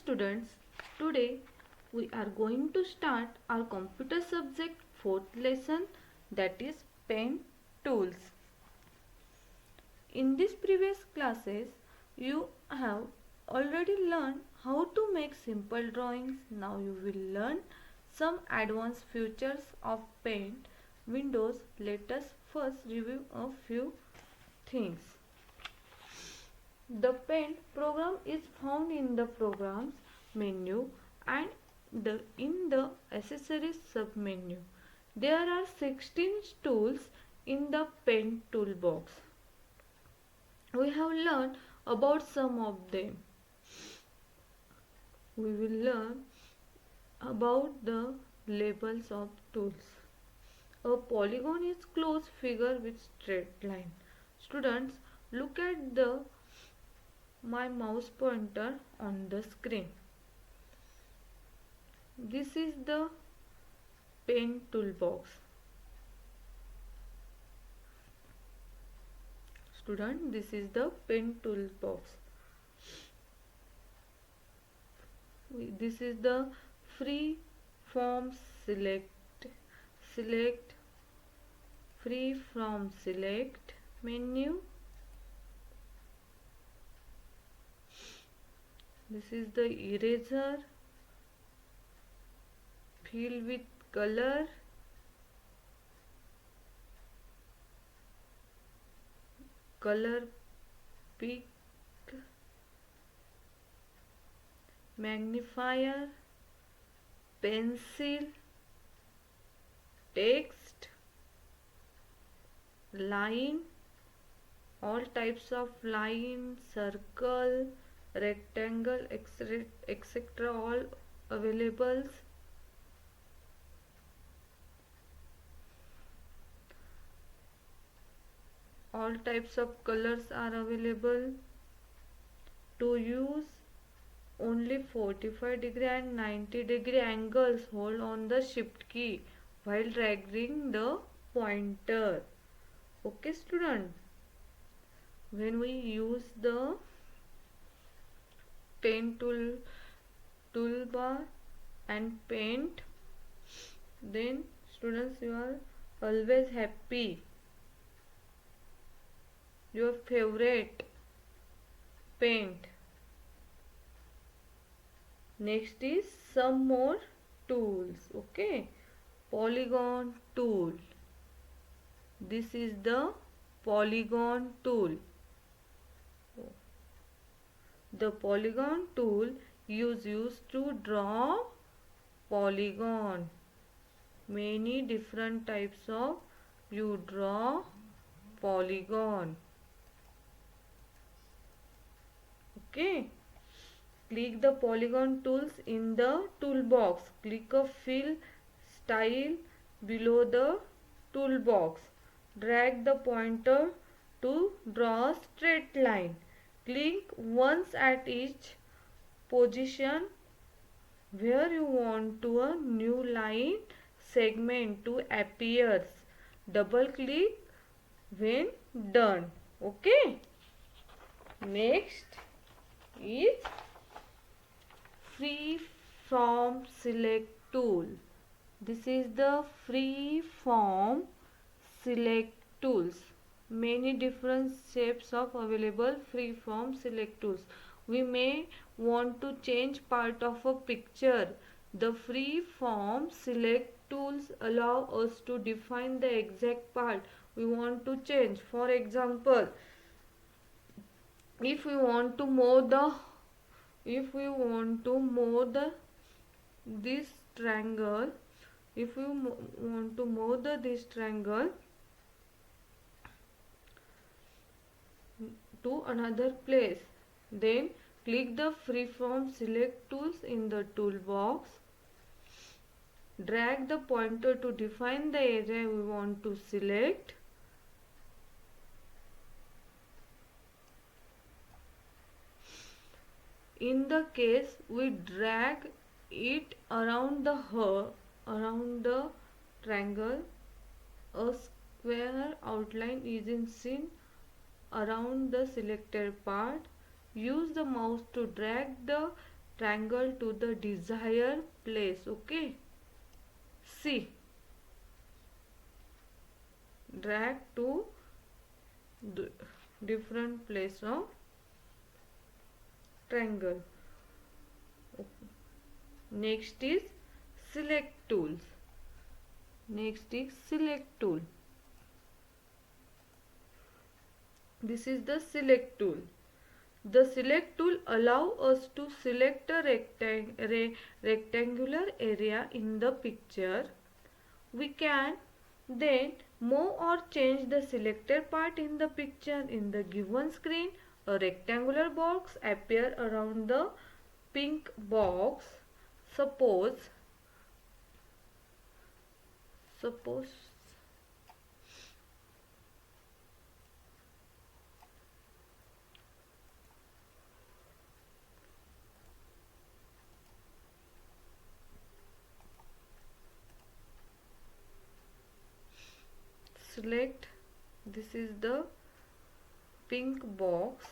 students, today we are going to start our computer subject fourth lesson, that is pen tools. In these previous classes you have already learned how to make simple drawings. Now you will learn some advanced features of Paint, Windows. Let us first review a few things. The Paint program is found in the Programs menu and in the Accessories submenu. There are 16 tools in the Paint toolbox. We have learned about some of them. We will learn about the labels of tools. A polygon is closed figure with straight line. Students, look at my mouse pointer on the screen. This is the Paint toolbox. Student, this is the Paint toolbox. This is the free form select free from select menu. This is the eraser, fill with color, color pick, magnifier, pencil, text, line, all types of line, circle, rectangle, etc. all available. All types of colors are available. To use only 45° and 90° angles, hold on the shift key while dragging the pointer. Okay student, when we use the Paint toolbar and Paint, then students, you are always happy. Your favorite Paint. Next is some more tools. Okay, polygon tool. This is the polygon tool. The polygon tool is used to draw polygon. Many different types of you draw polygon. Okay. Click the polygon tools in the toolbox. Click a fill style below the toolbox. Drag the pointer to draw a straight line. Click once at each position where you want to a new line segment to appear. Double click when done. Okay. Next is free form select tool. This is the free form select tools. Many different shapes of available free form select tools. We may want to change part of a picture. The free form select tools allow us to define the exact part we want to change. For example, if we want to move this triangle, this triangle to another place, then click the freeform select tools in the toolbox. Drag the pointer to define the area we want to select. In the case we drag it around the triangle, a square outline is seen around the selected part. Use the mouse to drag the triangle to the desired place. Okay, see, drag to the different place of triangle. Okay. Next is select tools. Next is select tool. This is the select tool. The select tool allows us to select a rectangular area in the picture. We can then move or change the selected part in the picture. In the given screen, a rectangular box appears around the pink box. Suppose select, this is the pink box.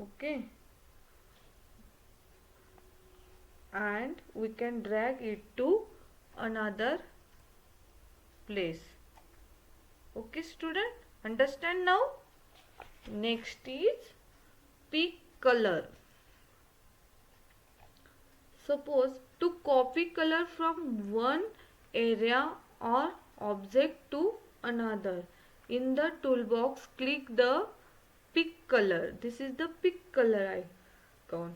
Okay, and we can drag it to another place. Okay student, understand now? Next is pick color. Suppose to copy color from one area or object to another. In the toolbox, click the pick color. This is the pick color icon.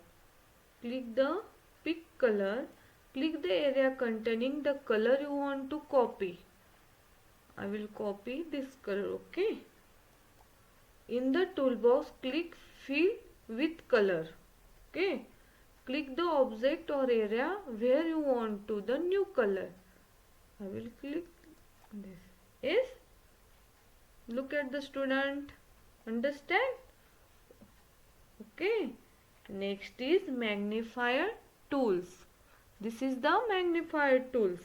Click the pick color. Click the area containing the color you want to copy. I will copy this color. Okay. In the toolbox, click fill with color. Okay. Click the object or area where you want to the new color. I will click this. Yes. Look at the student. Understand? Okay. Next is magnifier tools. This is the magnifier tools.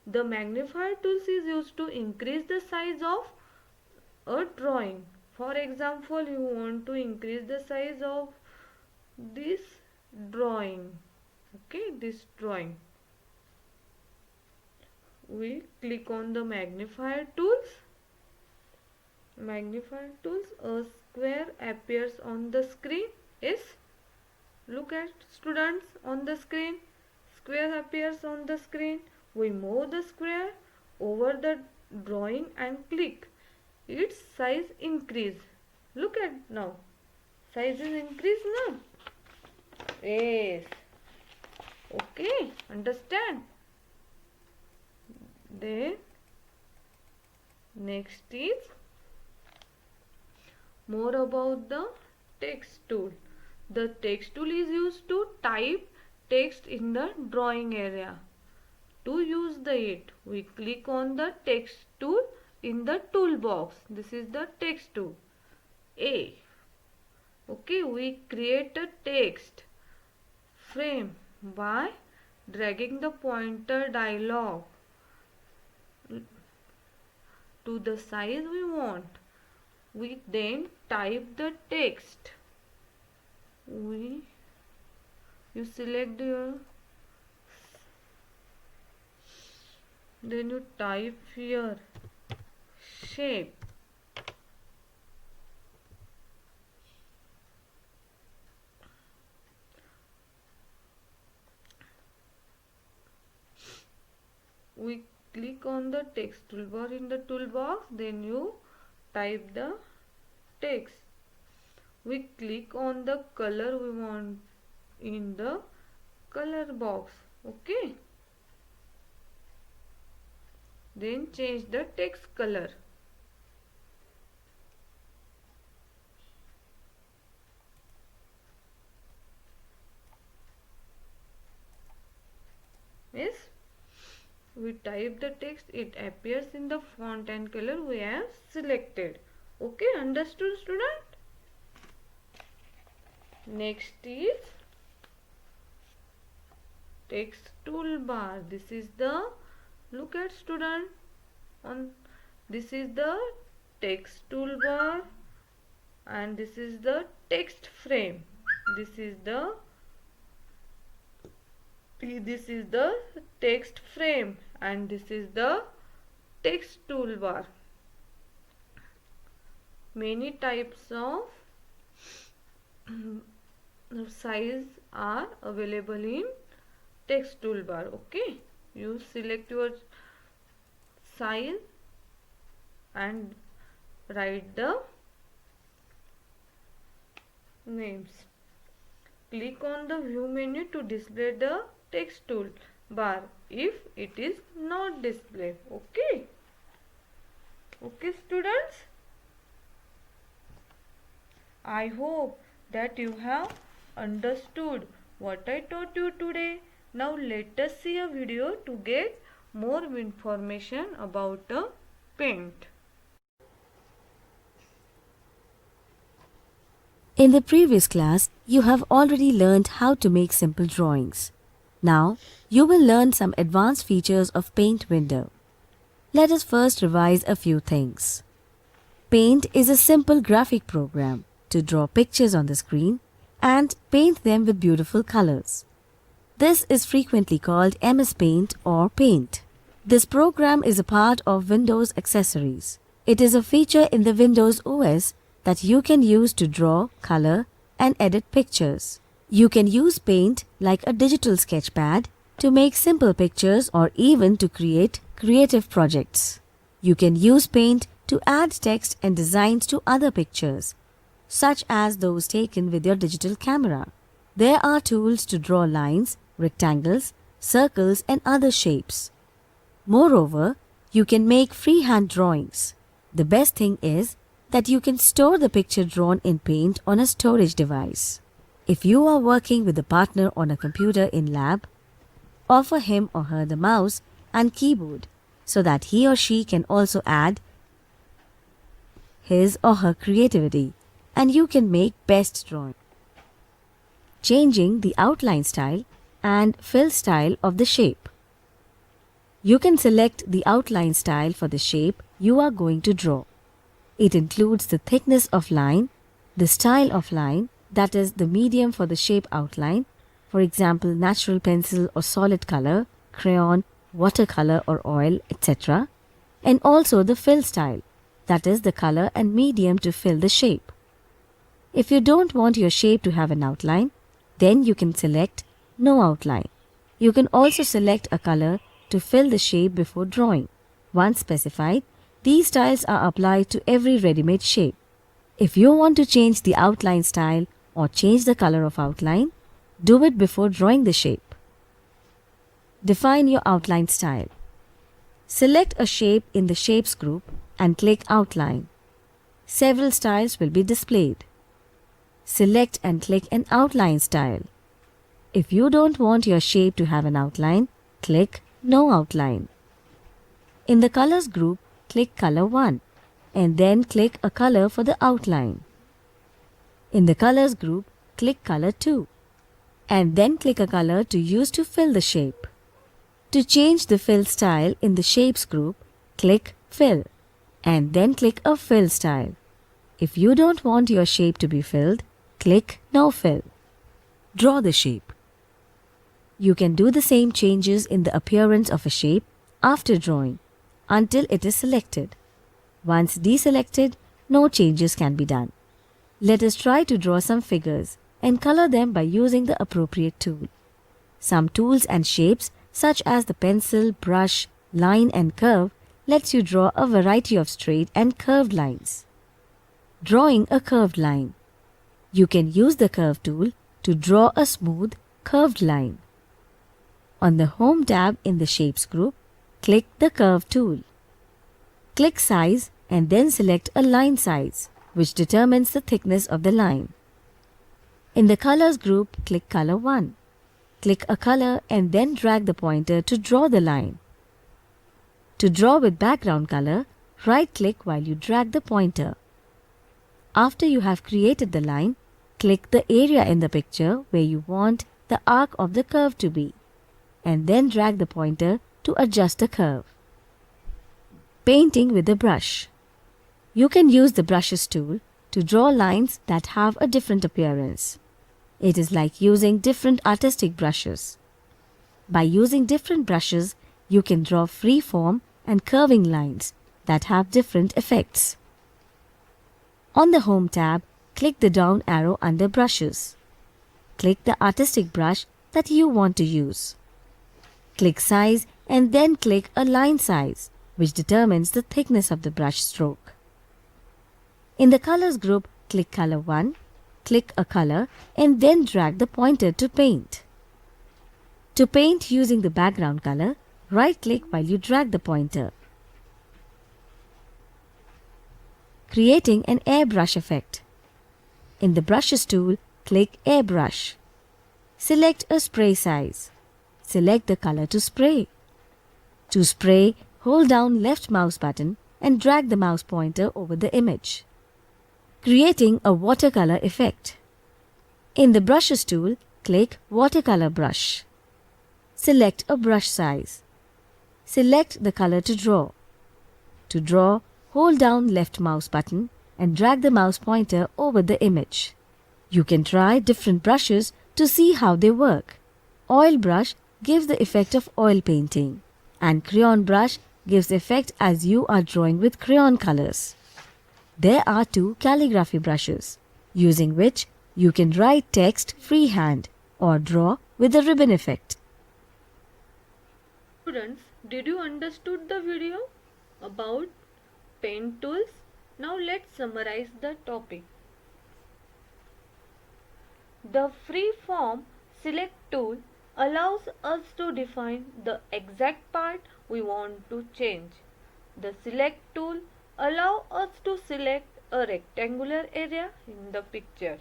The magnifier tools is used to increase the size of a drawing. For example, you want to increase the size of this drawing. Okay, this drawing. We click on the magnifier tools. Magnifier tools, a square appears on the screen. Yes, look at students on the screen. Square appears on the screen. We move the square over the drawing and click. Its size increase. Look at now. Size is increased now. Yes. Okay, understand? Then next is more about the text tool. The text tool is used to type text in the drawing area. To use it, we click on the text tool in the toolbox. This is the text tool. A. Okay, we create a text frame by dragging the pointer dialog to the size we want. We then type the text. You select your, then you type here shape. We click on the text toolbar in the toolbox, then you type the text. We click on the color we want in the color box. Okay, then change the text color. Yes, we type the text, it appears in the font and color we have selected. Okay, understood student? Next is text toolbar. This is the, look at student, this is the text toolbar and this is the text frame. This is the This is the text frame and this is the text toolbar. Many types of size are available in text toolbar. Okay, you select your size and write the names. Click on the view menu to display the text toolbar if it is not displayed. Okay, students, I hope that you have understood what I taught you today. Now let us see a video to get more information about paint. In the previous class, you have already learned how to make simple drawings. Now, you will learn some advanced features of Paint window. Let us first revise a few things. Paint is a simple graphic program to draw pictures on the screen and paint them with beautiful colors. This is frequently called MS Paint or Paint. This program is a part of Windows accessories. It is a feature in the Windows OS that you can use to draw, color, and edit pictures. You can use Paint like a digital sketchpad to make simple pictures or even to create creative projects. You can use Paint to add text and designs to other pictures, such as those taken with your digital camera. There are tools to draw lines, rectangles, circles, and other shapes. Moreover, you can make freehand drawings. The best thing is that you can store the picture drawn in Paint on a storage device. If you are working with a partner on a computer in lab, offer him or her the mouse and keyboard so that he or she can also add his or her creativity and you can make best drawing. Changing the outline style and fill style of the shape. You can select the outline style for the shape you are going to draw. It includes the thickness of line, the style of line, that is the medium for the shape outline, for example natural pencil or solid color, crayon, watercolor or oil, etc. And also the fill style, that is the color and medium to fill the shape. If you don't want your shape to have an outline, then you can select no outline. You can also select a color to fill the shape before drawing. Once specified, these styles are applied to every ready-made shape. If you want to change the outline style or change the color of outline, do it before drawing the shape. Define your outline style. Select a shape in the Shapes group and click Outline. Several styles will be displayed. Select and click an outline style. If you don't want your shape to have an outline, click No Outline. In the Colors group, click Color 1 and then click a color for the outline. In the Colors group, click Color 2 and then click a color to use to fill the shape. To change the fill style in the Shapes group, click Fill and then click a fill style. If you don't want your shape to be filled, click No Fill. Draw the shape. You can do the same changes in the appearance of a shape after drawing until it is selected. Once deselected, no changes can be done. Let us try to draw some figures and color them by using the appropriate tool. Some tools and shapes such as the pencil, brush, line and curve lets you draw a variety of straight and curved lines. Drawing a curved line. You can use the curve tool to draw a smooth, curved line. On the Home tab in the Shapes group, click the Curve tool. Click Size and then select a line size, which determines the thickness of the line. In the Colors group, click Color 1. Click a color and then drag the pointer to draw the line. To draw with background color, right-click while you drag the pointer. After you have created the line, click the area in the picture where you want the arc of the curve to be, and then drag the pointer to adjust the curve. Painting with the brush. You can use the Brushes tool to draw lines that have a different appearance. It is like using different artistic brushes. By using different brushes, you can draw free-form and curving lines that have different effects. On the Home tab, click the down arrow under Brushes. Click the artistic brush that you want to use. Click Size and then click a line size, which determines the thickness of the brush stroke. In the Colors group, click Color 1, click a color and then drag the pointer to paint. To paint using the background color, right-click while you drag the pointer, creating an airbrush effect. In the Brushes tool, click Airbrush. Select a spray size. Select the color to spray. To spray, hold down left mouse button and drag the mouse pointer over the image, creating a watercolor effect. In the Brushes tool, click Watercolor Brush. Select a brush size. Select the color to draw. To draw, hold down left mouse button and drag the mouse pointer over the image. You can try different brushes to see how they work. Oil brush gives the effect of oil painting, and crayon brush gives effect as you are drawing with crayon colors. There are two calligraphy brushes, using which you can write text freehand or draw with the ribbon effect. Students, did you understood the video about paint tools? Now let's summarize the topic. The free-form select tool allows us to define the exact part we want to change. The select tool allows us to select a rectangular area in the picture.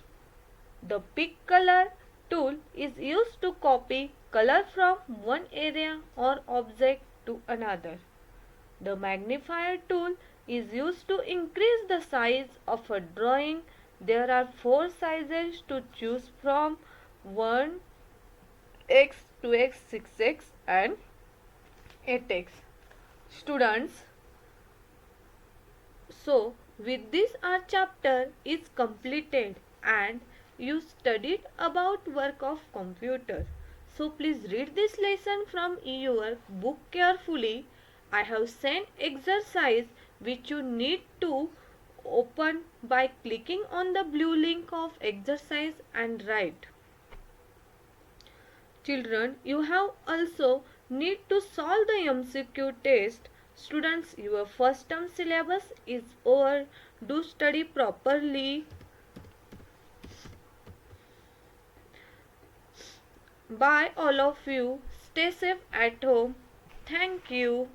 The pick color tool is used to copy color from one area or object to another. The magnifier tool is used to increase the size of a drawing. There are 4 sizes to choose from: 1x, 2x, 6x and 8x. Students, so with this our chapter is completed and you studied about work of computer. So please read this lesson from your book carefully. I have sent exercise which you need to open by clicking on the blue link of exercise and write. Children, you have also need to solve the MCQ test. Students, your first term syllabus is over. Do study properly. Bye all of you. Stay safe at home. Thank you.